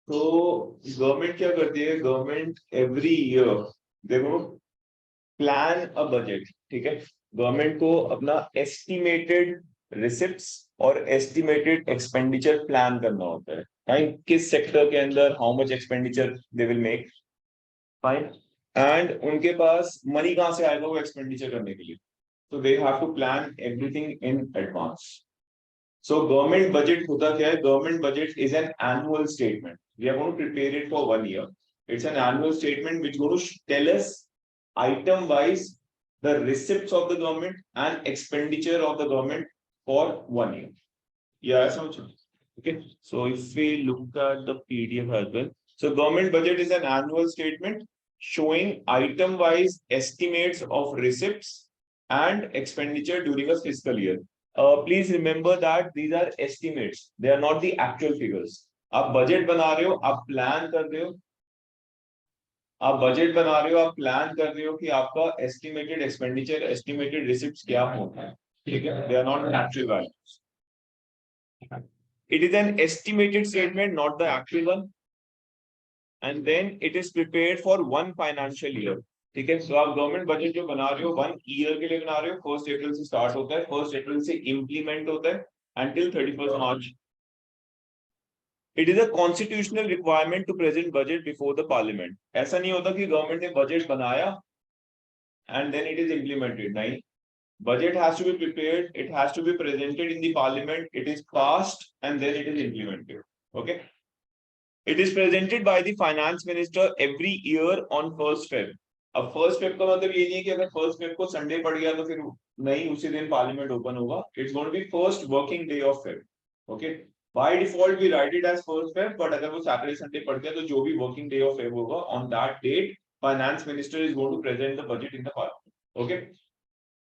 तो गवर्नमेंट क्या करती है, गवर्नमेंट एवरी ईयर देखो प्लान अ बजट, ठीक है। गवर्नमेंट को अपना एस्टिमेटेड रिसिप्ट्स और एस्टिमेटेड एक्सपेंडिचर प्लान करना होता है, फाइन, किस सेक्टर के अंदर how much expenditure they will make, fine, and उनके पास मनी कहाँ से आएगा वो एक्सपेंडिचर करने के लिए, तो they have to plan everything in advance. So government budget होता क्या है? Government budget is an annual statement. We are going to prepare it for 1 year. It's an annual statement which going to tell us item wise the receipts of the government and expenditure of the government for 1 year. Yeah, समझो. Okay. So if we look at the PDF as well, so government budget is an annual statement showing item wise estimates of receipts and expenditure during a fiscal year. Please remember that these are estimates, they are not the actual figures. आप budget बना रहे हो, आप plan कर रहे हो, आप budget बना रहे हो, आप प्लान कर रहे हो कि आपका एस्टिमेटेड एक्सपेंडिचर एस्टिमेटेड रिसिप्ट्स क्या होता है, ठीक है, they are not actual values. It is an estimated statement, not the actual one, and then it is prepared for one financial year. ठीक है, तो आप गवर्नमेंट बजट जो बना रहे हो 1 ईयर के लिए बना रहे हो, 1 अप्रैल से स्टार्ट होता है, 1 अप्रैल से इम्प्लीमेंट होता है until 31st March. It is a constitutional requirement to present budget before the parliament. ऐसा नहीं होता कि गवर्नमेंट ने बजट बनाया and then it is implemented. नहीं, budget has to be prepared, it has to be presented in the parliament, it is passed and then it is implemented. Okay. It is presented by the finance minister every year on 1st Feb. अब 1st Feb का मतलब ये नहीं है कि अगर 1st Feb को Sunday पड़ गया तो फिर नहीं उसी दिन पार्लियामेंट ओपन होगा. It's going to be first working day of Feb. Okay, by default we write it as 1st Feb, but अगर वो सैटरडे संडे पड़ गया तो जो भी वर्किंग डे ऑफ फेब होगा on that date finance minister is going to present the budget in the parliament. Okay,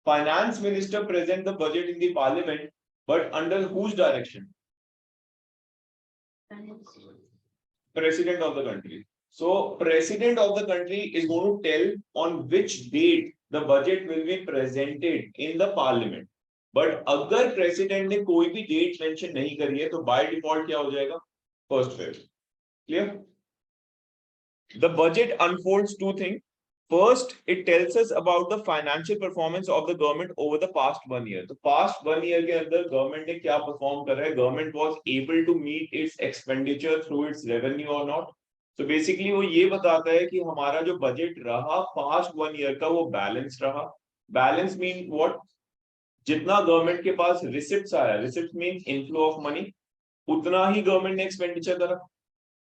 finance minister present the budget in the parliament, but under whose direction? President of the country. So president of the country is going to tell on which date the budget will be presented in the parliament. But अगर president ने कोई भी date mention नहीं करी है तो by default क्या हो जाएगा? 1st Feb. Clear? The budget unfolds two things. First, it tells us about the financial performance of the government over the past 1 year. तो past 1 year के अंदर government ने क्या perform कर रहा है? Government was able to meet its expenditure through its revenue or not? So basically वो ये बताता है कि हमारा जो budget रहा past 1 year का वो balance रहा. Balance mean what? जितना government के पास receipts आया, receipts means inflow of money, उतना ही government ने expenditure करा.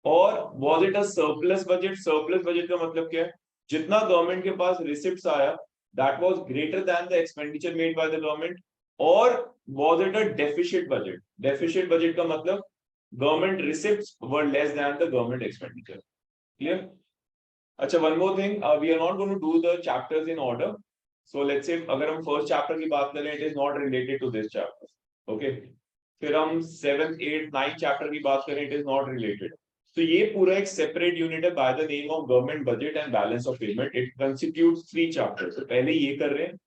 और was it a surplus budget? Surplus budget का मतलब क्या है? जितना गवर्नमेंट के पास रिसिप्ट्स आया that was greater than the expenditure made by the government, or was it a deficit budget? Deficit budget का मतलब government receipts were less than the government expenditure. Clear? अच्छा, one more thing, we are not going to do the chapters in order. So let's say अगर हम first chapter की बात करें, it is not related to this chapter. Okay? फिर हम 7th, 8th, 9th chapter की बात करें, it is not related. तो ये पूरा एक सेपरेट यूनिट है by the name of government budget and balance of payment. It constitutes 3 chapters. तो पहले ये कर रहे हैं.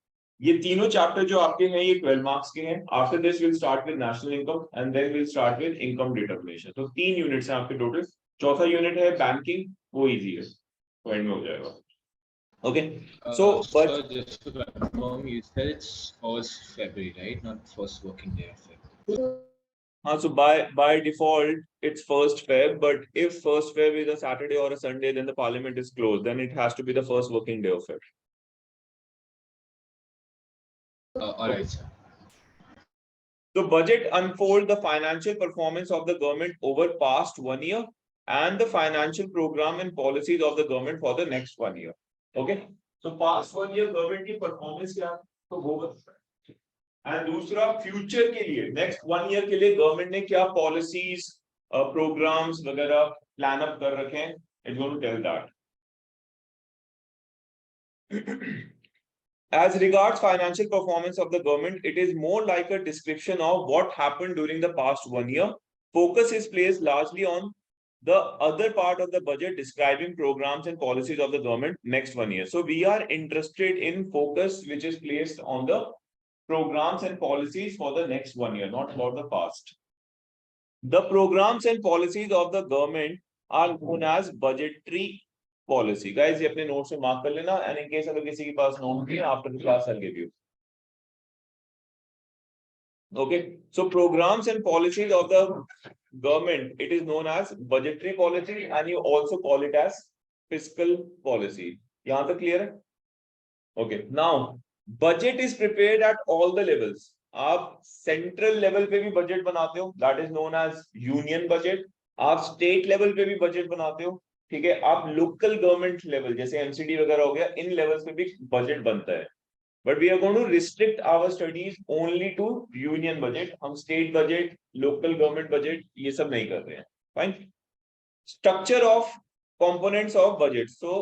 ये तीनों चैप्टर जो आपके हैं ये 12 मार्क्स के हैं. After this will start with national income and then will start with income determination. तो 3 यूनिट्स हैं आपके टोटल. चौथा यूनिट है बैंकिंग, वो इजी है, पॉइंट में हो जाएगा. Okay, so but so just to confirm, you said it's 1st February, right? Not first working day of February. So by default it's 1st Feb, but if 1st Feb is a Saturday or a Sunday, then the parliament is closed. Then it has to be the first working day of Feb. All right, sir. The budget unfolds the financial performance of the government over past 1 year and the financial program and policies of the government for the next 1 year. Okay, so past 1 year government की performance क्या है तो वो बताता है. And दूसरा future के लिए नेक्स्ट 1 ईयर के लिए गवर्नमेंट ने क्या पॉलिसीज प्रोग्राम्स वगैरह प्लान अप कर रखे हैं. It's going to tell that. As regards financial performance of the government, it is more like a description of what happened during the past 1 year. Focus is placed largely on the other part of the budget describing programs and policies of the government next 1 year. So we are interested in focus which is placed on the programs and policies for the next 1 year, not about the past. The programs and policies of the government are known as budgetary policy. Guys ये अपने notes में mark कर लेना, and in case अगर किसी के पास note नहीं है after the class I give you. Okay, so programs and policies of the government, it is known as budgetary policy, and you also call it as fiscal policy. यहाँ तक clear है? Okay, now budget is prepared at all the levels. आप central level पे भी budget बनाते हो, that is known as union budget. आप state level पे भी बजट बनाते हो, ठीक है। आप लोकल गवर्नमेंट लेवल जैसे एमसीडी वगैरह हो गया, इन लेवल्स पे भी बजट बनता है। But we are going to restrict our studies only to union budget. हम state budget, local government budget ये सब नहीं कर रहे हैं। Fine. Structure of components of budget. So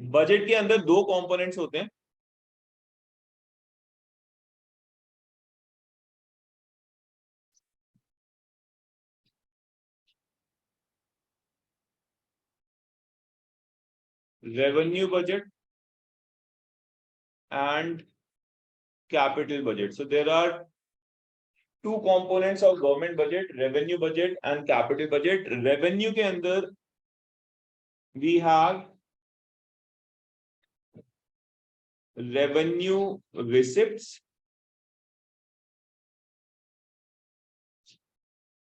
budget के अंदर दो components होते हैं। Revenue budget and capital budget. So there are two components of government budget, revenue budget and capital budget. Revenue के अंदर we have revenue receipts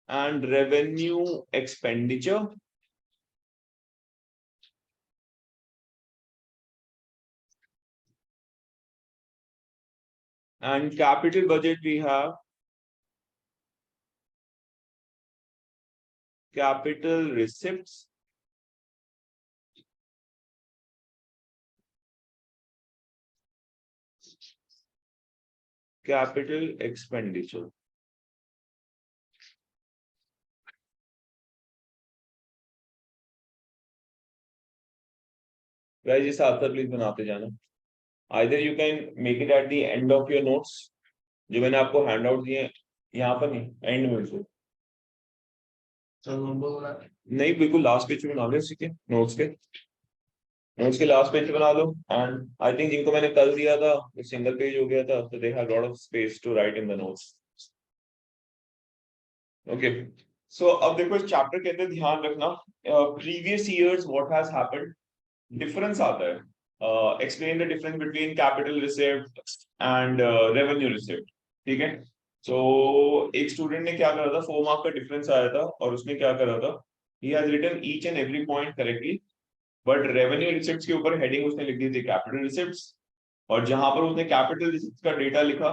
and revenue expenditure. And capital budget we have capital receipts capital expenditure. Guys ये साथ साथ please बनाते जाना। Either you can make it at the end of your notes, जो मैंने आपको हैंड आउट दिए यहाँ पर नहीं, एंड में से नहीं, बिल्कुल लास्ट पेज पे बना लो, उसी के नोट्स के लास्ट पेज पे बना लो। एंड आई थिंक जिनको मैंने कल दिया था वो सिंगल पेज हो गया था, तो they have lot of space to write in the notes. Okay, so अब देखो इस चैप्टर के अंदर ध्यान रखना, previous years what has happened, difference आता है। Explain the difference between capital receipt and revenue receipt, ठीक है। सो एक स्टूडेंट ने क्या करा था, 4 मार्क का डिफरेंस आया था और उसने क्या करा था, he has written each and every point correctly, but revenue receipts के ऊपर हेडिंग उसने लिख दी थी कैपिटल रिसिप्ट्स, और जहां पर उसने कैपिटल रिसिप्ट्स का डेटा लिखा,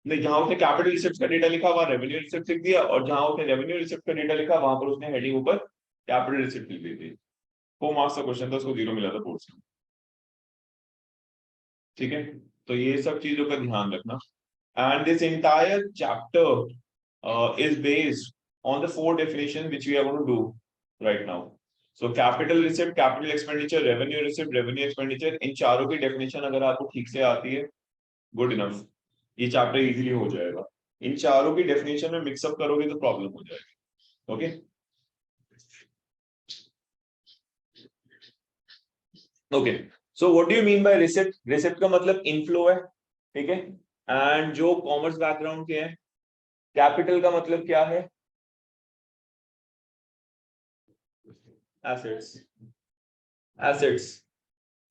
नहीं जहां उसने कैपिटल रिसिप्ट्स का डेटा लिखा वहां रेवेन्यू रिसिप्ट लिख दिया, और जहां उसने रेवेन्यू रिसिप्ट का डेटा लिखा वहां पर उसने हेडिंग ऊपर कैपिटल रिसिप्ट लिख दी थी। 4 मार्क्स का क्वेश्चन था, उसको 0 मिला था बोर्ड से, ठीक है। तो ये सब चीजों का ध्यान रखना। And this entire chapter is based on the 4 definitions which we are going to do right now. So capital receipt, capital expenditure, revenue receipt, revenue expenditure, इन चारों की definition अगर आपको ठीक से आती है, good enough, ये चैप्टर इजीली हो जाएगा। इन चारों की definition में मिक्सअप करोगे तो प्रॉब्लम हो जाएगी। Okay okay, so what do you mean by receipt? Receipt का मतलब इनफ्लो है, ठीक है। एंड जो कॉमर्स बैकग्राउंड के हैं, कैपिटल का मतलब क्या है, एसेट्स, एसेट्स,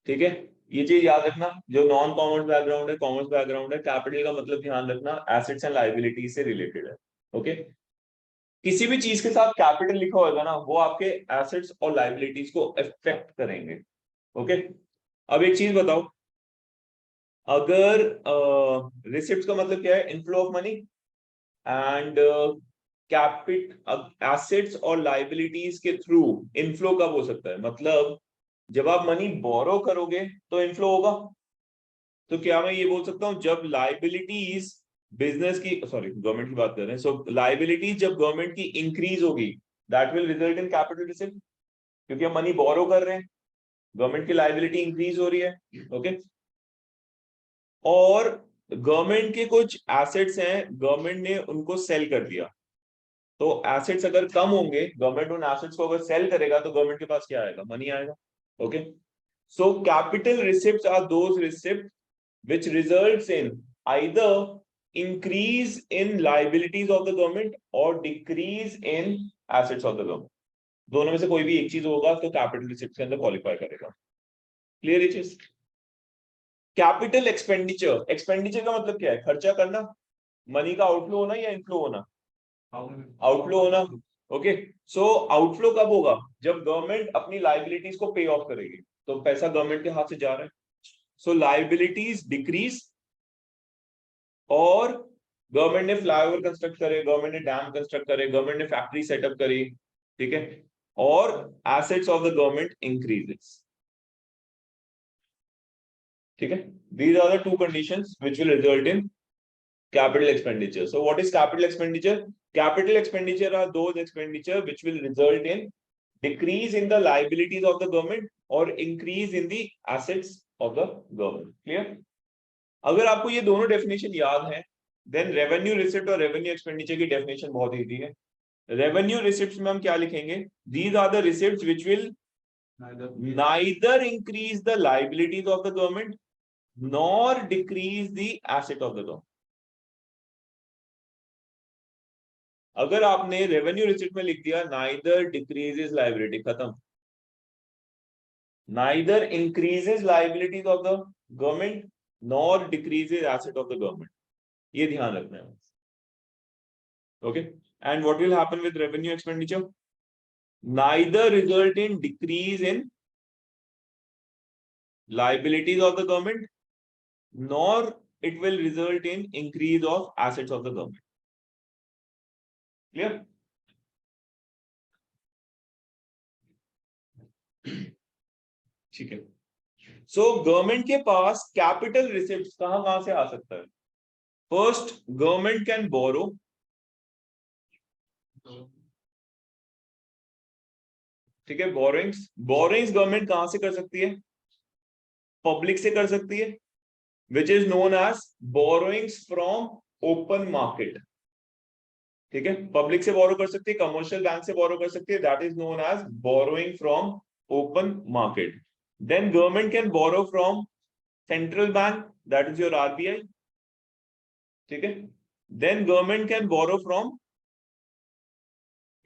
ठीक है। ये चीज याद रखना, जो नॉन कॉमर्स बैकग्राउंड है, कॉमर्स बैकग्राउंड है, कैपिटल का मतलब ध्यान रखना एसेट्स एंड लायबिलिटी से रिलेटेड है। ओके, किसी भी चीज के साथ कैपिटल लिखा होगा ना, वो आपके एसेट्स और लायबिलिटीज को अफेक्ट करेंगे। ओके, अब एक चीज बताओ, अगर रिसिप्ट का मतलब क्या है, inflow of money, and assets और लायबिलिटीज के थ्रू इनफ्लो कब हो सकता है, मतलब जब आप मनी बोरो करोगे तो इनफ्लो होगा। तो क्या मैं ये बोल सकता हूँ जब लायबिलिटीज बिजनेस की, सॉरी गवर्नमेंट की बात कर रहे हैं, सो लायबिलिटीज जब गवर्नमेंट की इंक्रीज होगी that will result in capital receipt, क्योंकि हम मनी बोरो कर रहे हैं, गवर्नमेंट की लायबिलिटी इंक्रीज हो रही है। ओके, और गवर्नमेंट के कुछ एसेट्स हैं, गवर्नमेंट ने उनको सेल कर दिया, तो एसेट्स अगर कम होंगे, गवर्नमेंट उन एसेट्स को अगर सेल करेगा तो गवर्नमेंट के पास क्या आएगा, मनी आएगा। Okay, so capital receipts are those receipt which results in either increase in liabilities of the government or decrease in assets of the government. दोनों में से कोई भी एक चीज होगा तो कैपिटल रिसिप्ट के अंदर क्वालिफाई करेगा। क्लियर ये चीज? कैपिटल एक्सपेंडिचर, एक्सपेंडिचर का मतलब क्या है? खर्चा करना, मनी का आउटफ्लो होना या इनफ्लो होना? आउटफ्लो होना। ओके, सो आउटफ्लो कब होगा? जब गवर्नमेंट अपनी लाइबिलिटीज को पे ऑफ करेगी, तो पैसा गवर्नमेंट के हाथ से जा रहा है, सो लाइबिलिटीज डिक्रीज, और गवर्नमेंट ने फ्लाईओवर कंस्ट्रक्ट करे, गवर्नमेंट ने डैम कंस्ट्रक्ट करे, गवर्नमेंट ने फैक्ट्री सेटअप करी, ठीक है, और assets of the government increases. ठीक है, these are the two conditions which will result in capital expenditure. So what is capital expenditure? Capital expenditure are those expenditure which will result in decrease in the liabilities of the government or increase in the assets of the government. Clear? अगर आपको ये दोनों definition याद है, then revenue receipt और revenue expenditure की definition बहुत easy है। रेवेन्यू रिसिप्ट में हम क्या लिखेंगे? These are the receipt which will neither increase the liabilities of the government nor decrease the asset of the government. अगर आपने रेवेन्यू रिसिप्ट में लिख दिया नाइदर डिक्रीजेस लाइबिलिटी, खत्म, neither increases liabilities of the government nor decreases asset of the government, ये ध्यान रखना है। Okay, and what will happen with revenue expenditure? Neither result in decrease in liabilities of the government nor it will result in increase of assets of the government. Clear? ठीक है, so government के पास capital receipt कहां कहां से आ सकता है? First, government can बोरो, ठीक है, बोरोइंग्स, बोरोइंग्स गवर्नमेंट कहां से कर सकती है? पब्लिक से कर सकती है, which is known as borrowings from open market. ठीक है, पब्लिक से बोरो कर सकती है, कमर्शियल बैंक से बोरो कर सकती है, that is known as borrowing from open market. Then government can borrow from central bank, that is your RBI. ठीक है, then government can borrow from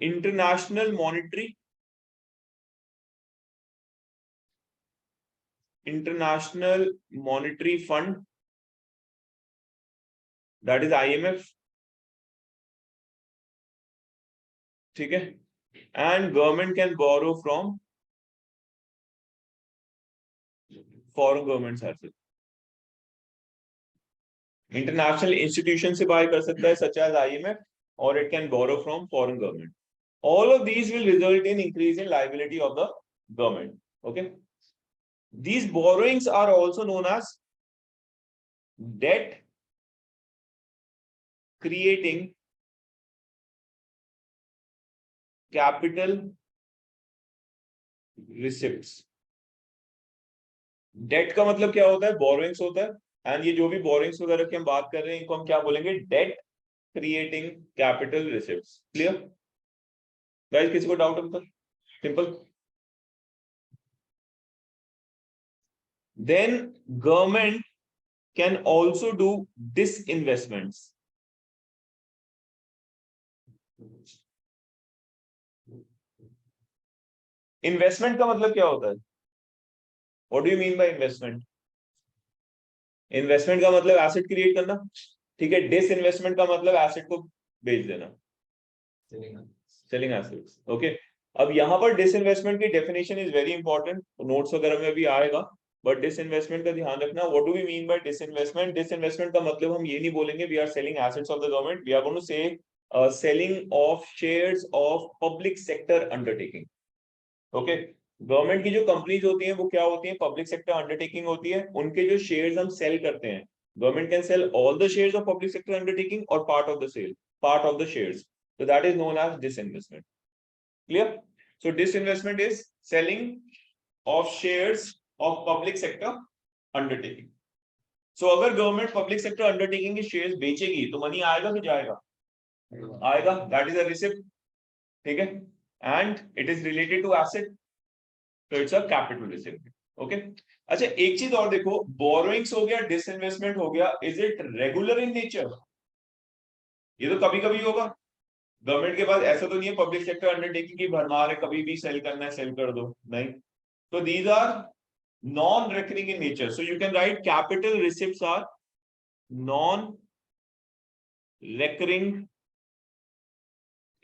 international monetary, international monetary fund, that is IMF. ठीक है, and government can borrow from foreign government asset, international institution से buy कर सकता है such as IMF, और it can borrow from foreign government. All of these will result in increase in liability of the government. Okay, these borrowings are also known as debt creating capital receipts. Debt का मतलब क्या होता है? Borrowings होता है, and ये जो भी borrowings वगैरह की हम बात कर रहे हैं इनको हम क्या बोलेंगे? Debt creating capital receipts. Clear? Guys, किसी को डाउट है? Simple. Then government can also do disinvestments. Investment का मतलब क्या होता है? What do you mean by investment? Investment का मतलब एसेट क्रिएट करना, ठीक है। डिसइन्वेस्टमेंट का मतलब एसेट को बेच देना, सेलिंग एसेट्स। ओके, अब यहाँ पर डिसइन्वेस्टमेंट की definition is very important, notes वगैरह में भी आएगा, बट डिसइन्वेस्टमेंट का ध्यान रखना। What do we mean by disinvestment? Disinvestment का मतलब हम ये नहीं बोलेंगे we are selling assets of the government, we are going to say selling of shares of public sector undertaking. Okay, government की जो कंपनीज होती हैं वो क्या होती हैं? पब्लिक सेक्टर अंडरटेकिंग होती है, उनके जो शेयर्स हम सेल करते हैं, government can sell all the shares of public sector undertaking और part of the sale, part of the shares, so that is known as disinvestment. Clear? So disinvestment is selling of shares of public sector undertaking. So अगर government public sector undertaking के shares बेचेगी तो money आएगा कि जाएगा? आएगा, that is a receipt. ठीक है, and it is related to asset, तो it's a capital receipt. Okay, अच्छा एक चीज और देखो, बोरोइंग्स हो गया, डिसइन्वेस्टमेंट हो गया, is it regular in nature? ये तो कभी कभी होगा, गवर्नमेंट के पास ऐसा तो नहीं है पब्लिक सेक्टर अंडरटेकिंग की भरमार है, कभी भी सेल करना है सेल कर दो, नहीं। तो these are non recurring in nature, so you can write capital receipts are non recurring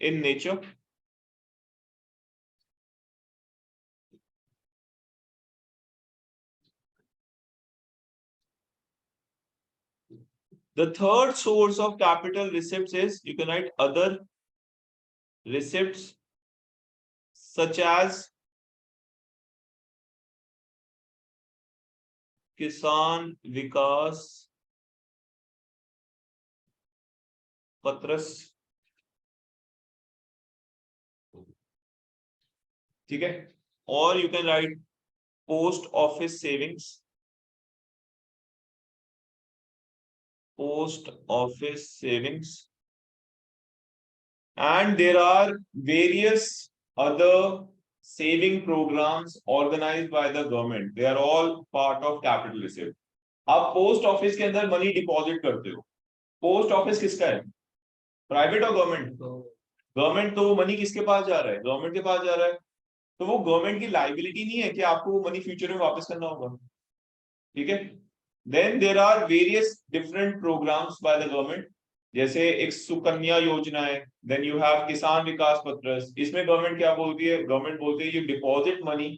in nature. The third source of capital receipts is, you can write other receipts such as Kisan Vikas Patras, ठीक है, or you can write post office savings, post office savings, and there are various other saving programs organized by the government, they are all part of capital receipt. आप post office के अंदर money deposit करते हो, post office किसका है, private और government, government, तो वो मनी किसके पास जा रहा है, गवर्नमेंट के पास जा रहा है, तो वो गवर्नमेंट की लाइबिलिटी नहीं है कि आपको वो मनी फ्यूचर में वापस करना होगा, ठीक है। Then there are various different programs by the government, जैसे एक सुकन्या योजना है, देन यू हैव किसान विकास पत्र, इसमें गवर्नमेंट क्या बोलती है, गवर्नमेंट बोलती है you deposit money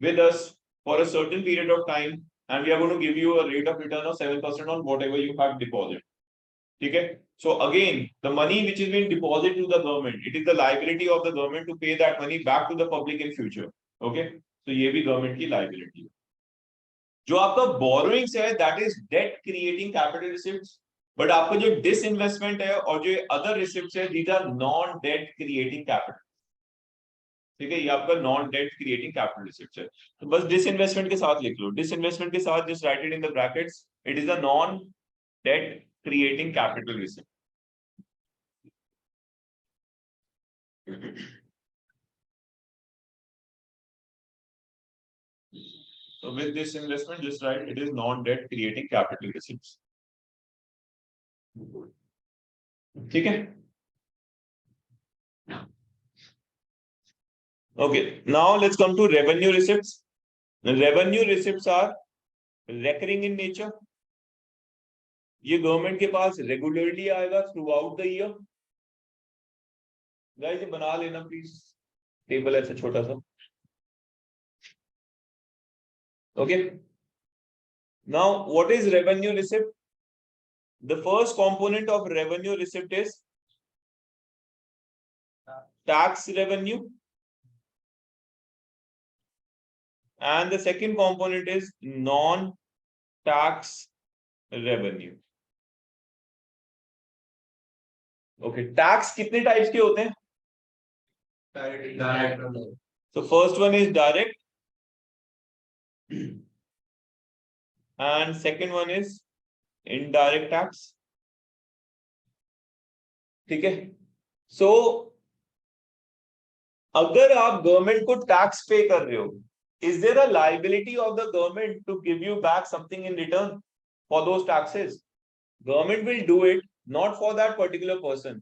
with us for a certain period of time and we are going to give you a rate of return of 7% on whatever you have deposit, ठीक है। So again, the money which is being deposited to the government, it is the liability of the government to pay that money back to the public in future. Okay, so ये भी government की liability है। जो आपका borrowings है, that is debt creating capital receipts, but आपका जो disinvestment है और जो other receipts है, these are non debt creating capital, ठीक है, ये आपका non debt creating capital receipts है। तो बस disinvestment के साथ लिख लो, disinvestment के साथ just write it in the brackets, it is a non debt creating capital receipt. So with this investment, just write it is non-debt creating capital receipts. ठीक है? Okay. Now let's come to revenue receipts. The revenue receipts are recurring in nature. ये government के पास regularly आएगा through out the year. Guys ये बना लेना please, table ऐसा छोटा सा। Okay. Now what is revenue receipt? The first component of revenue receipt is tax revenue, and the second component is non-tax revenue. Okay, tax कितने types के होते हैं? Direct. So first one is direct, and second one is indirect tax. ठीक है? So अगर आप government को tax पे कर रहे हो, is there a liability of the government to give you back something in return for those taxes? Government will do it not for that particular person.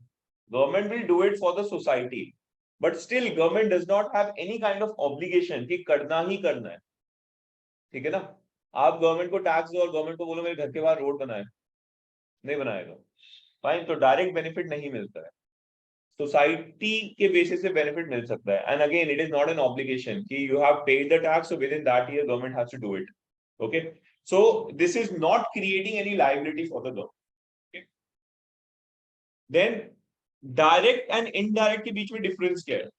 Government will do it for the society. But still government does not have any kind of obligation कि करना ही करना है, ठीक है ना। आप government को tax दो और गवर्नमेंट को बोलो मेरे घर के बाहर रोड बनाए, नहीं बनाएगा, फाइन, तो डायरेक्ट बेनिफिट नहीं मिलता है, सोसाइटी के बेसिस पे बेनिफिट मिल सकता है, and again it is not an obligation कि you have paid the tax, so within that year government has to do it. Okay, so this is not creating any liability for the government. Then direct and indirect के बीच में difference क्या है?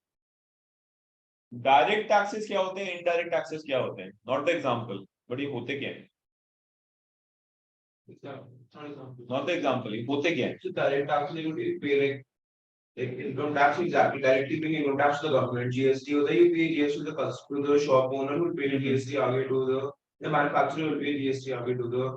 Direct taxes क्या होते हैं, indirect taxes क्या होते हैं? नॉट द एग्जांपल, बट ये होते क्या है? नॉट द एग्जांपल, ये होते क्या है? Direct tax you pay like income tax exactly directly paying income tax to the government. GST होता है, you pay GST to the customer, to the shop owner will pay GST आगे to the manufacturer will pay GST आगे to the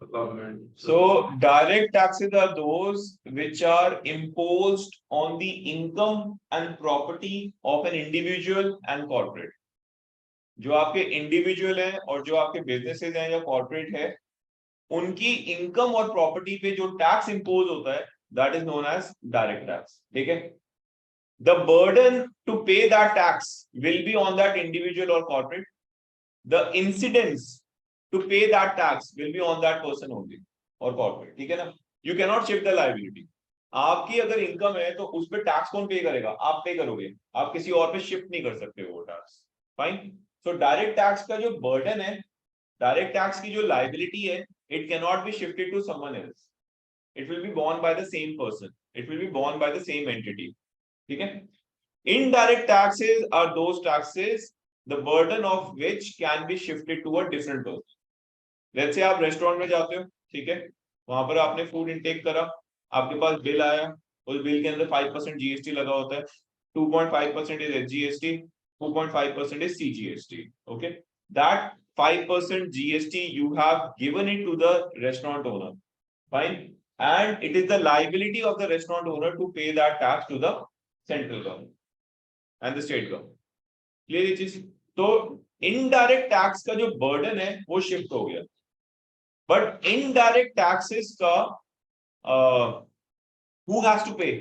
government. So direct taxes are those which are imposed on the income and property of an individual and corporate. जो आपके individual हैं और जो आपके businesses हैं या कॉर्पोरेट है, उनकी इनकम और प्रॉपर्टी पे जो टैक्स इंपोज होता है that is known as direct tax. ठीक है? The burden to pay that tax will be on that individual or corporate. The incidence to pay that tax will be on that person only or corporate. ठीक है ना? You cannot shift the liability. आपकी अगर income है तो उस पे tax कौन पे करेगा? आप पे करोगे. आप किसी और पे शिफ्ट नहीं कर सकते वो tax. Fine. So direct tax का जो बर्डन है, डायरेक्ट टैक्स की जो लाइबिलिटी है, it can not be shifted to someone else. It will be borne by the same person. It will be borne by the same entity. ठीक है? Indirect taxes are those taxes the burden of which can be shifted to a different person. Let's say आप restaurant में जाते हो, ठीक है? वहां पर आपने फूड इनटेक करा, आपके पास बिल आया, उस बिल के अंदर 5% जीएसटी लगा होता है. 2.5% is SGST, 2.5% is CGST. Okay, that 5% GST you have given it to the restaurant owner. Fine, and it is the liability of the restaurant owner to pay that tax to the central government and the state government. Clear ये चीज? तो indirect tax का जो burden है वो shift हो गया. But indirect taxes का who has to pay?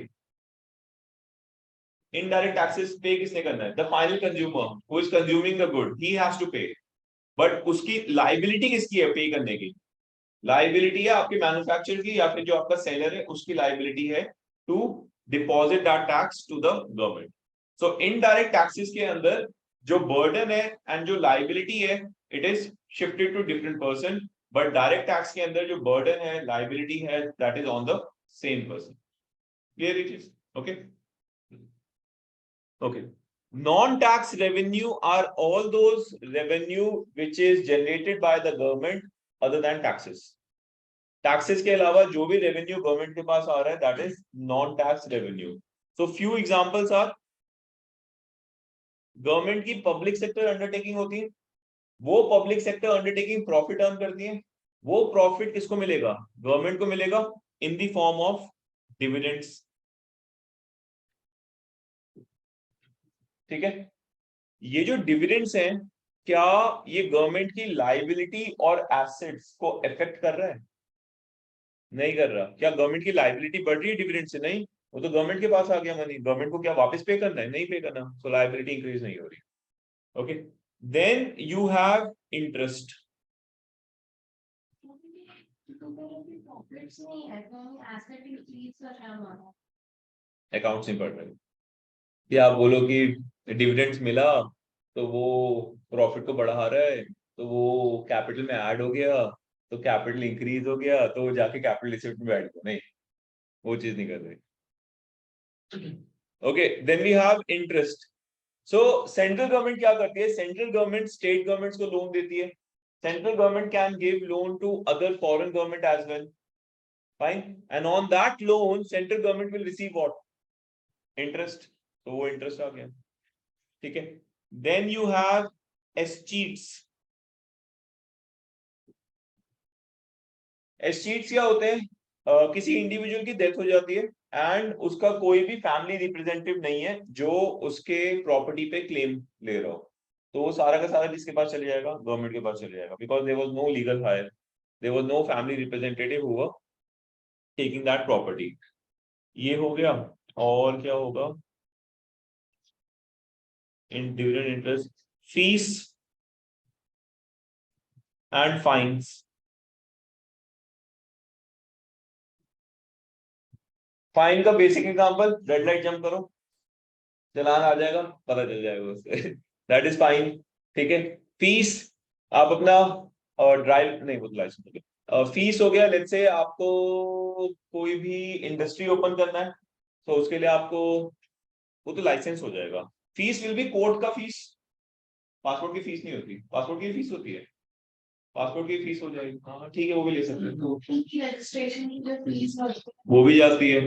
Indirect taxes पे किसने करना है? The final consumer who is consuming the good, he has to pay. But उसकी liability किसकी है पे करने की? Liability है आपके मैन्युफैक्चरर की या फिर जो आपका सेलर है उसकी liability है to deposit that tax to the government. So indirect taxes के अंदर जो burden है and जो liability है, it is shifted to different person. But direct tax के अंदर जो burden है, liability है, that is on the same person. Clear it is? Okay. Okay. Non-tax revenue are all those revenue which is generated by the government other than taxes. Taxes के अलावा जो भी revenue government के पास आ रहा है, that is non-tax revenue. So few examples are government की public sector undertaking होती है, वो public sector undertaking profit earn करती है, वो profit किसको मिलेगा? Government को मिलेगा in the form of dividends. ठीक है? ये जो डिविडेंड्स हैं, क्या ये गवर्नमेंट की लाइबिलिटी और एसेट्स को अफेक्ट कर रहा है? नहीं कर रहा. क्या गवर्नमेंट की लाइबिलिटी बढ़ रही है डिविडेंड से? नहीं. वो तो गवर्नमेंट के पास आ गया मनी. गवर्नमेंट को क्या वापस पे करना है? नहीं पे करना. सो लाइबिलिटी इंक्रीज नहीं हो रही. Okay. Then you have interest. Accounts में पढ़ रहे हैं कि आप बोलो कि डिविडेंड्स मिला तो वो प्रॉफिट को बढ़ा रहा है, तो वो कैपिटल में ऐड हो गया, तो कैपिटल इंक्रीज हो गया, तो जाके कैपिटल एसेट में ऐड हो. नहीं, वो चीज नहीं कर रही. Okay. Then we have interest. So central government क्या करती है? सेंट्रल गवर्नमेंट स्टेट गवर्नमेंट्स को लोन देती है. Central government can give loan to other foreign government as well. Fine. And on that loan central government will receive what? Interest. तो वो interest आ गया. ठीक है. Then you have escheats. Escheats क्या होते हैं? किसी इंडिविजुअल की डेथ हो जाती है एंड उसका कोई भी फैमिली रिप्रेजेंटेटिव नहीं है जो उसके प्रॉपर्टी पे क्लेम ले रहा हो, तो वो सारा का सारा किसके पास चले जाएगा? गवर्नमेंट के पास चले जाएगा. Because there was no legal heir, there was no family representative who were taking that property. ये हो गया. और क्या होगा? in dividend interest, fees and fines. Fine का basic example, red light jump करो, चलान आ जाएगा, पता चल जाएगा उससे. That is fine. ठीक है. फीस आप अपना ड्राइव नहीं, वो लाइसेंस हो गया. फीस हो गया. लेट्स से आपको कोई भी इंडस्ट्री ओपन करना है, तो उसके लिए आपको वो तो लाइसेंस हो जाएगा. फीस विल बी कोर्ट का फीस. पासपोर्ट की फीस नहीं होती. पासपोर्ट की फीस होती है. पासपोर्ट की फीस हो जाएगी. हाँ ठीक है, वो भी ले सकते हैं. रजिस्ट्रेशन की जो फीस वो भी जाती है.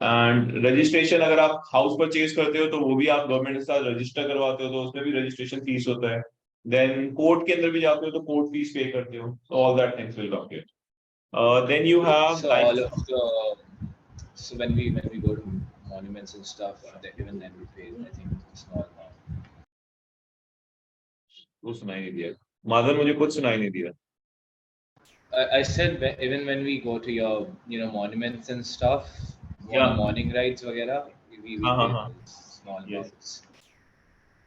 एंड रजिस्ट्रेशन अगर आप हाउस परचेज करते हो तो वो भी आप गवर्नमेंट के साथ रजिस्टर करवाते हो, तो उसमें भी रजिस्ट्रेशन फीस होता है. देन कोर्ट के अंदर भी जाते हो तो कोर्ट फीस पे करते हो. All that things will come here. Then you have So all of the, so when we go to monuments and stuff, even then we pay, I think, a small amount. कुछ सुनाई नहीं दिया. माधव, मुझे कुछ सुनाई नहीं दिया. I said even when we go to your, monuments and stuff, Yeah. morning rides, वगैरह, we pay हाँ. those small Yes. amounts.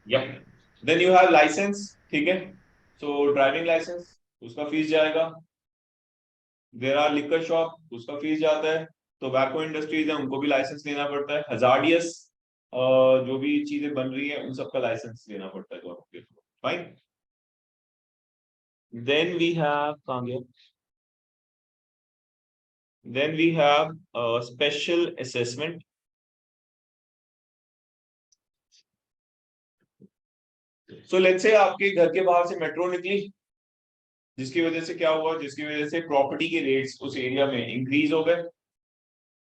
Yeah. Then you have license, ठीक है? So driving license, उसका फीस जाएगा. There are liquor shop, उसका fees जाता है. Tobacco industries है, उनको भी लाइसेंस लेना पड़ता है. Hazardous जो भी चीजें बन रही है, उन सबका लाइसेंस लेना पड़ता है गवर्नमेंट को. Fine. Then we have कहाँ गया? Then we have special assessment. So let's say आपके घर के बाहर से मेट्रो निकली, जिसकी वजह से क्या हुआ, जिसकी वजह से प्रॉपर्टी के रेट्स उस एरिया में इंक्रीज हो गए.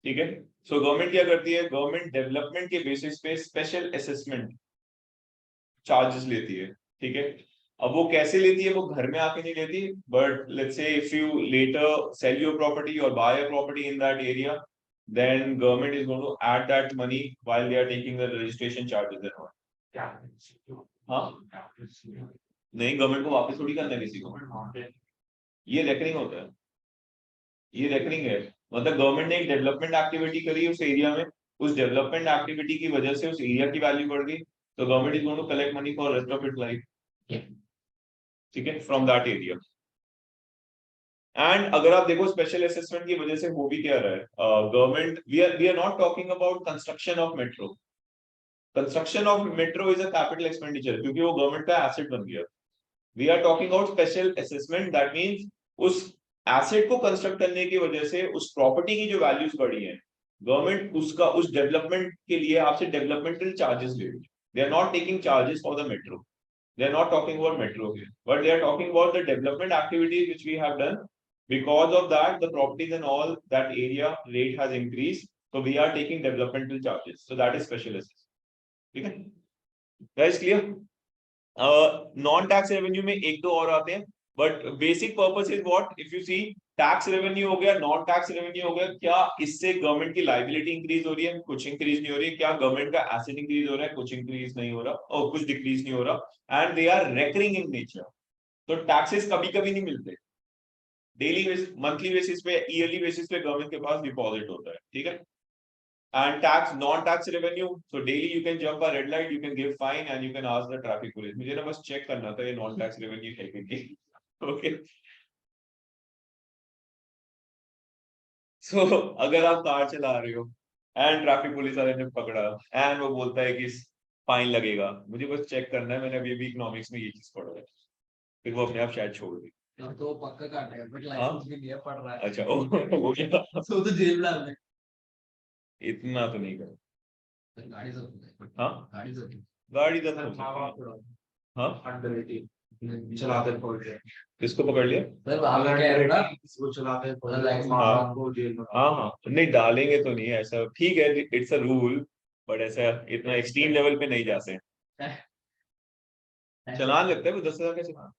ठीक है. सो गवर्नमेंट क्या करती है, गवर्नमेंट डेवलपमेंट के बेसिस पे स्पेशल असेसमेंट चार्जेस लेती है. ठीक है. अब वो कैसे लेती है, वो घर में आके नहीं लेती, but let's say if you later sell your property और buy a property in that area, then government is going to add that money while they are taking the registration charges and all. हाँ, नहीं, government को वापस थोड़ी करना है किसी को. ये रेकरिंग होता है, ये रेकरिंग है. मतलब गवर्नमेंट ने एक डेवलपमेंट एक्टिविटी करी उस एरिया में, उस डेवलपमेंट एक्टिविटी की वजह से उस एरिया की वैल्यू बढ़ गई, तो government is going to collect money for rest of it life. ठीक है, फ्रॉम दैट एरिया. एंड अगर आप देखो स्पेशल असेसमेंट की वजह से हो भी क्या रहा है, government, we are not talking about construction of metro. Construction of metro is a capital expenditure, क्योंकि वो गवर्नमेंट का एसेट बन गया. We are talking about special assessment, that means उस एसेट को कंस्ट्रक्ट करने की वजह से उस प्रॉपर्टी की जो वैल्यूज बढ़ी है, गवर्नमेंट उसका उस डेवलपमेंट के लिए आपसे डेवलपमेंटल चार्जेस ले रही है. They are not taking charges for the metro. They are not talking about metro here, but they are talking about the development activities which we have done. Because of that, the properties and all that area rate has increased. So we are taking developmental charges. So that is special assessment. ठीक है? Guys, clear? Non-tax revenue में एक दो और आते हैं, but basic purpose is what? If you see, tax revenue हो गया, non-tax revenue हो गया, क्या इससे गवर्नमेंट की liability increase हो रही है? कुछ increase नहीं हो रही है. क्या गवर्नमेंट का asset increase हो रहा है? कुछ increase नहीं हो रहा, और कुछ decrease नहीं हो रहा. And they are recurring in nature. तो taxes कभी कभी नहीं मिलते, डेली बेसिस, मंथली बेसिस पे, ईयरली बेसिस पे गवर्नमेंट के पास डिपॉजिट होता है. ठीक है. And tax, non-tax revenue, so daily you can jump a red light, you can give fine and you can ask the traffic police. मुझे ना बस चेक करना था ये non-tax revenue है कि नहीं. Okay. So अगर आप कार चला रहे हो and ट्रैफिक पुलिस वाले ने पकड़ा and वो बोलता है कि फाइन लगेगा, मुझे बस चेक करना है, मैंने अभी इकोनॉमिक्स में ये चीज पढ़ा है, फिर वो अपने आप शायद छोड़ दी. तो पक्का काटेगा, बट लाइसेंस भी लिया पड़ रहा है. अच्छा, हो गया. तो जेल में डाल दे. इतना तो नहीं कर. गाड़ी से हाँ, गाड़ी से गाड़ी का तो हो सकता है. हाँ, चलाते हैं पकड़ लिया. किसको पकड़ लिया? सर वहां पे क्या है ना, इसको चलाते हैं लाइसेंस को जेल में. हाँ हाँ, नहीं डालेंगे तो नहीं ऐसा, ठीक है, इट्स अ रूल, बट ऐसा इतना एक्सट्रीम लेवल पे नहीं जा सकते. चलान लगता है वो 10,000 का चलान.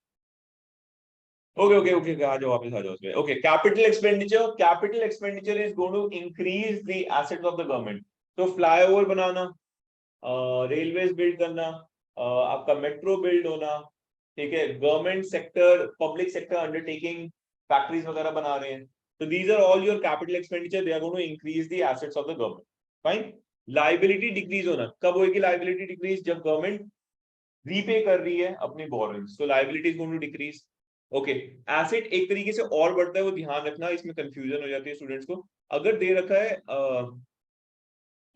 ओके ओके ओके, आ जाओ वापस आ जाओ उसमें. Okay, capital expenditure is going to increase the assets of the government. तो फ्लाईओवर बनाना, रेलवेज बिल्ड करना, आपका मेट्रो बिल्ड होना, ठीक है, government sector, public sector undertaking, factories वगैरह बना रहे हैं, तो these are all your capital expenditure, they are going to increase the assets of the government. Fine. Liability decrease होना, कब होगी लायबिलिटी डिक्रीज? जब गवर्नमेंट रीपे कर रही है अपनी बोरोइंग्स, तो liability is going to decrease. Okay, asset एक तरीके से और बढ़ता है, वो ध्यान रखना, इसमें कंफ्यूजन हो जाती है स्टूडेंट्स को. अगर दे रखा है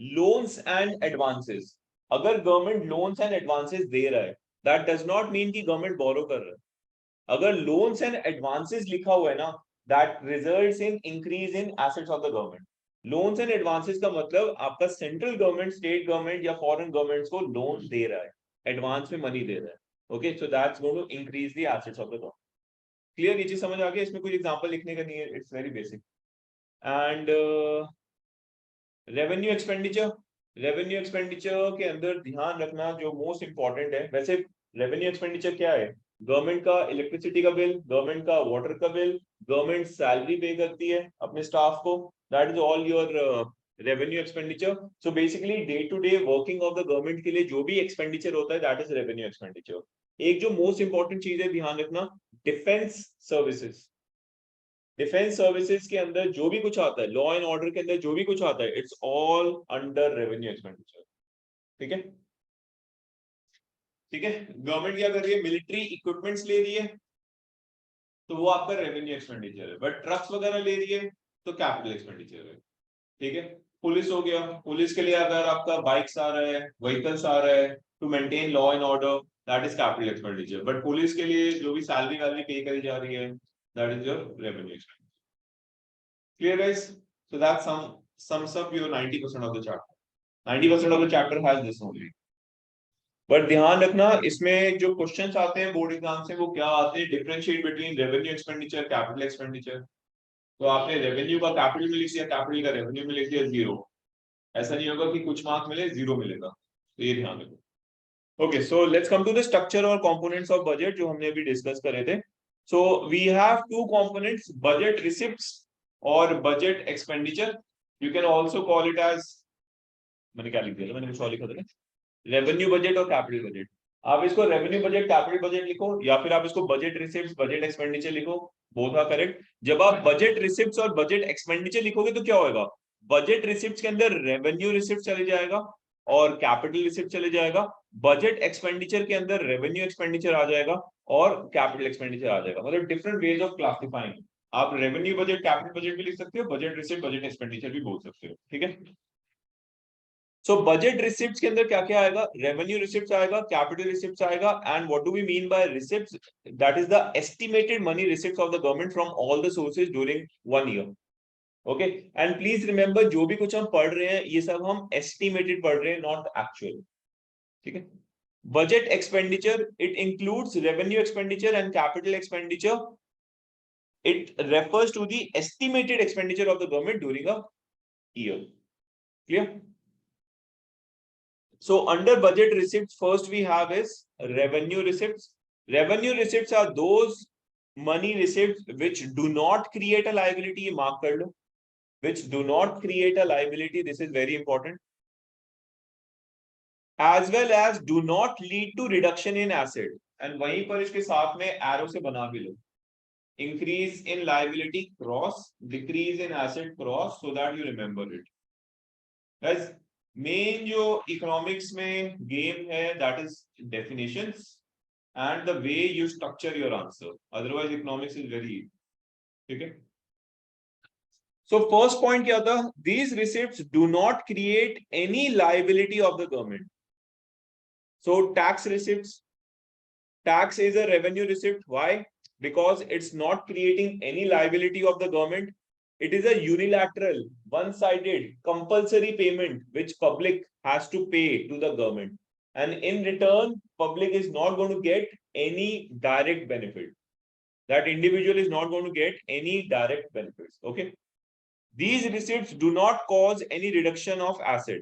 लोन्स एंड एडवांसेस, अगर गवर्नमेंट लोन्स एंड एडवांसेस दे रहा है, दैट डज नॉट मीन कि गवर्नमेंट बोरो कर रहा है. अगर लोन्स एंड एडवांसेस लिखा हुआ है ना, that results in increase in assets of the government. Loans and advances का मतलब आपका सेंट्रल गवर्नमेंट, स्टेट गवर्नमेंट या फॉरेन गवर्नमेंट्स को लोन दे रहा है, एडवांस में मनी दे रहा है. Okay, so that's going to increase the assets of the government. Clear? ये चीज समझ आ गया? इसमें कुछ एग्जांपल लिखने का नहीं है, it's very basic. And revenue expenditure के अंदर ध्यान रखना जो मोस्ट इंपॉर्टेंट है. वैसे रेवेन्यू एक्सपेंडिचर क्या है? गवर्नमेंट का इलेक्ट्रिसिटी का बिल, गवर्नमेंट का वाटर का बिल, गवर्नमेंट सैलरी पे करती है अपने स्टाफ को, that is all your revenue expenditure. So basically day to day working of the government के लिए जो भी एक्सपेंडिचर होता है, दैट इज रेवेन्यू एक्सपेंडिचर. एक जो मोस्ट इंपॉर्टेंट चीज है ध्यान रखना, डिफेंस सर्विसेज. डिफेंस सर्विसेज के अंदर जो भी कुछ आता है, लॉ एंड ऑर्डर के अंदर जो भी कुछ आता है, it's all under revenue expenditure. ठीक है, ठीक है। गवर्नमेंट क्या कर रही है, मिलिट्री इक्विपमेंट्स ले रही है तो वो आपका रेवेन्यू एक्सपेंडिचर है, बट ट्रक्स वगैरह ले रही है तो कैपिटल एक्सपेंडिचर है। ठीक है, पुलिस हो गया, पुलिस के लिए अगर आपका बाइक्स आ रहा है, व्हीकल्स आ रहा है to maintain law and order, that is capital expenditure. But police के लिए जो भी सैलरी वैलरी पे करी जा रही है, that is your revenue expenditure. Clear guys? So that sums up your 90% of the chapter. 90% of the chapter has this only. But ध्यान रखना, इसमें जो क्वेश्चंस आते हैं बोर्ड एग्जाम से वो क्या आते हैं, differentiate between revenue expenditure, capital expenditure. तो आपने रेवेन्यू का कैपिटल में लिख दिया, कैपिटल का रेवेन्यू में लिख दिया, जीरो। ऐसा नहीं होगा कि कुछ मार्क्स मिले जीरो मिलेगा, तो ये ध्यान रखो। Okay, so let's come to the structure और कंपोनेंट्स ऑफ बजट जो हमने अभी डिस्कस करे थे। So we have two components, budget receipts और budget expenditure. You can also call it as, मैंने क्या लिख दिया, मैंने कुछ और लिखा था ना, रेवेन्यू बजट और कैपिटल बजट। आप इसको रेवेन्यू बजट कैपिटल बजट लिखो, या फिर आप इसको बजट रिसिप्ट्स बजट एक्सपेंडिचर लिखो, बोथ आर करेक्ट। जब आप बजट रिसिप्ट्स और बजट एक्सपेंडिचर लिखोगे तो क्या होगा, बजट रिसिप्ट्स के अंदर रेवेन्यू रिसिप्ट चले जाएगा और कैपिटल रिसिप्ट चले जाएगा, बजट एक्सपेंडिचर के अंदर रेवेन्यू एक्सपेंडिचर आ जाएगा और कैपिटल एक्सपेंडिचर आ जाएगा। मतलब डिफरेंट वेज ऑफ क्लासिफाइंग। आप रेवेन्यू बजट कैपिटल बजट भी लिख सकते हो, बजट रिसिप्ट बजट एक्सपेंडिचर भी बोल सकते हो। ठीक है, सो बजट रिसिप्ट्स के अंदर क्या क्या आएगा, रेवेन्यू रिसिप्ट्स आएगा, कैपिटल रिसिप्ट्स आएगा, and what do we mean by receipts, that is the estimated money receipts of the government from all the sources during 1 year. Okay, and please remember, जो भी कुछ हम पढ़ रहे हैं ये सब हम एस्टिमेटेड पढ़ रहे हैं, नॉट एक्चुअल। ठीक है, budget expenditure, it includes revenue expenditure and capital expenditure. It refers to the estimated expenditure of the government during a year. Clear? So under budget receipts, first we have is revenue receipts. Revenue receipts are those money receipts which do not create a liability. Mark kar lo. Which do not create a liability. This is very important. As well as do not lead to reduction in asset. And वहीं पर इसके साथ में arrow से बना भी लो. Increase in liability cross, decrease in asset cross, so that you remember it. Guys, main जो economics में game है, that is definitions and the way you structure your answer. Otherwise, economics is very easy. ठीक है? So first point क्या था? These receipts do not create any liability of the government. So tax receipts, tax is a revenue receipt. Why? Because it's not creating any liability of the government. It is a unilateral, one-sided, compulsory payment which public has to pay to the government. And in return, public is not going to get any direct benefit. That individual is not going to get any direct benefits. Okay. These receipts do not cause any reduction of asset.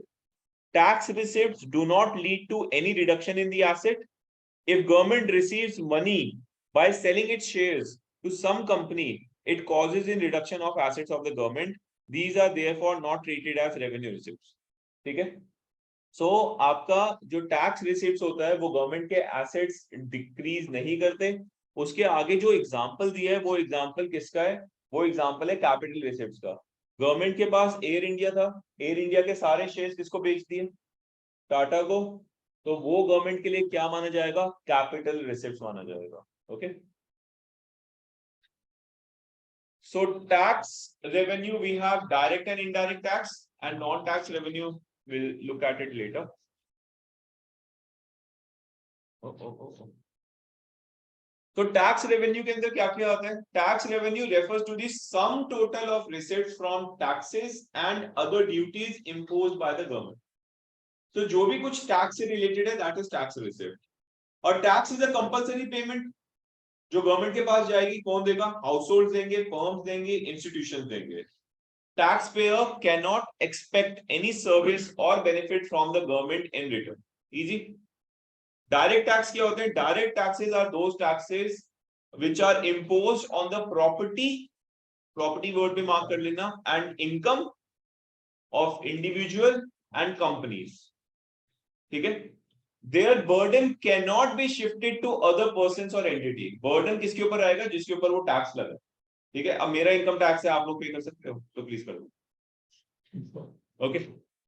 Tax receipts do not lead to any reduction in the asset. If government receives money by selling its shares to some company, it causes in reduction of assets of the government. These are therefore not treated as revenue receipts. ठीक है? So आपका जो tax receipts होता है वो government के assets decrease नहीं करते। उसके आगे जो एग्जाम्पल दिया है वो एग्जाम्पल किसका है, वो एग्जाम्पल है कैपिटल रिसिप्ट्स का। गवर्नमेंट के पास एयर इंडिया था, एयर इंडिया के सारे शेयर्स किसको बेच दिए, टाटा को, तो वो गवर्नमेंट के लिए क्या माना जाएगा, कैपिटल रिसिप्ट्स माना जाएगा। Okay, so tax revenue we have direct and indirect tax, and non-tax revenue we'll look at it later. तो टैक्स रेवेन्यू के अंदर क्या क्या आता है, tax revenue refers to the sum total of receipts from taxes and other duties imposed by the government. तो जो भी कुछ टैक्स से रिलेटेड है दैट इज टैक्स रिसिप्ट। और tax is a compulsory payment जो गवर्नमेंट के पास जाएगी, कौन देगा, हाउसहोल्ड देंगे, फर्म्स देंगे, इंस्टीट्यूशंस देंगे। Taxpayer can not expect any service और benefit from the government in return. Easy. Direct tax क्या होते हैं, direct taxes are those taxes which are imposed on the property, property word पे mark कर लेना, and income of individual and companies. ठीक है, their burden cannot be shifted to other persons or entity। burden किसके ऊपर आएगा, जिसके ऊपर वो टैक्स लगा। ठीक है, अब मेरा इनकम टैक्स है, आप लोग पे कर सकते हो तो प्लीज कर दो। Okay,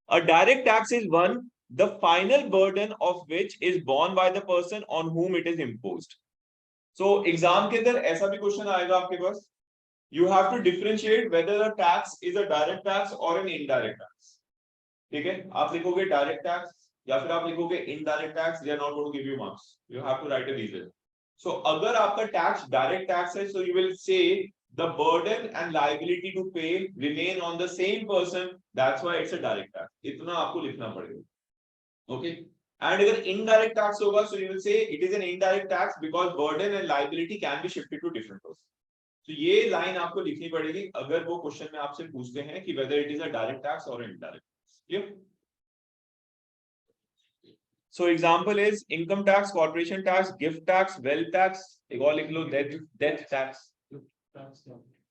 a direct tax is one the final burden of which is borne by the person on whom it is imposed. So exam के अंदर ऐसा भी क्वेश्चन आएगा आपके पास, you have to differentiate whether a tax is a direct tax or an indirect tax. ठीक है, आप लिखोगे डायरेक्ट टैक्स या फिर आप लिखोगे indirect tax, they are not going to give you marks, you have to write a reason. So अगर आपका टैक्स डायरेक्ट टैक्स है, so you will say the burden and liability to pay remain on the same person, that's why it's a direct tax. इतना आपको लिखना पड़ेगा, okay? And अगर indirect tax होगा, so you will say it is an indirect tax because burden and liability can be shifted to different person. तो ये line आपको लिखनी पड़ेगी अगर वो क्वेश्चन में आपसे पूछते हैं कि whether it is a direct tax or indirect tax. Clear? So example is income tax, corporation tax, gift tax, wealth tax. एक और लिख लो, death tax.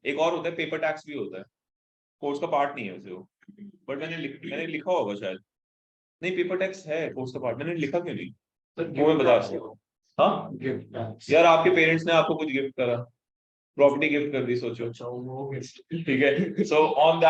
एक और होता है पेपर टैक्स भी होता है, कोर्स का पार्ट नहीं है वैसे वो, बट मैंने लिखा होगा शायद, नहीं पेपर टैक्स है कोर्स का पार्ट, मैंने लिखा क्यों नहीं, वो मैं बता सकता हूँ। हाँ यार, आपके पेरेंट्स ने आपको कुछ गिफ्ट करा, प्रॉपर्टी गिफ्ट कर दी, सोचो, ठीक है, सो ऑन